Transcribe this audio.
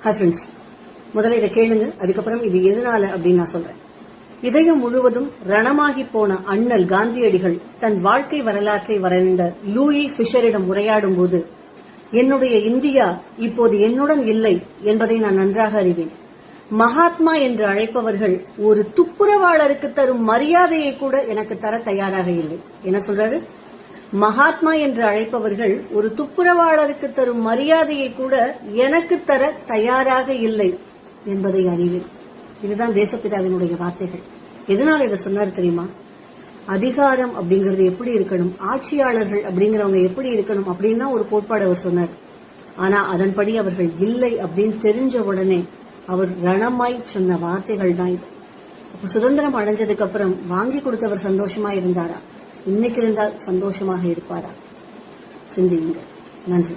Hi friends, முதல்ல இதை கேளுங்க, அதுக்கப்புறம் இது எதனால அப்படின்னு நான் சொல்றேன். இதயம் முழுவதும் ரணமாகி போன அண்ணல் காந்தியடிகள் தன் வாழ்க்கை வரலாற்றை வரைந்த லூயி பிஷரிடம் உரையாடும் போது, என்னுடைய இந்தியா இப்போது என்னுடன் இல்லை என்பதை நான் நன்றாக அறிவேன். மகாத்மா என்று அழைப்பவர்கள் ஒரு துப்புரவாளருக்கு தரும் மரியாதையை கூட எனக்கு தர தயாராக இல்லை. என்ன சொல்றாரு? மகாத்மா என்று அழைப்பவர்கள் ஒரு துப்புரவாளருக்கு தரும் மரியாதையை கூட எனக்கு தர தயாராக இல்லை என்பதை அறிவேன். இதுதான் தேசப்பிதாவினுடைய வார்த்தைகள். எதனால இதை சொன்னாரு தெரியுமா? அதிகாரம் அப்படிங்கறது எப்படி இருக்கணும், ஆட்சியாளர்கள் அப்படிங்கிறவங்க எப்படி இருக்கணும் அப்படின்னு தான் ஒரு கோட்பாடு அவர் சொன்னார். ஆனா அதன்படி அவர்கள் இல்லை அப்படின்னு தெரிஞ்ச உடனே அவர் ரணமாய் சொன்ன வார்த்தைகள் தான் இது. அப்ப சுதந்திரம் அடைஞ்சதுக்கு அப்புறம் வாங்கி கொடுத்தவர் சந்தோஷமா இருந்தாரா? இன்னைக்கு இருந்தால் சந்தோஷமாக இருப்பாரா? சிந்தியுங்கள். நன்றி.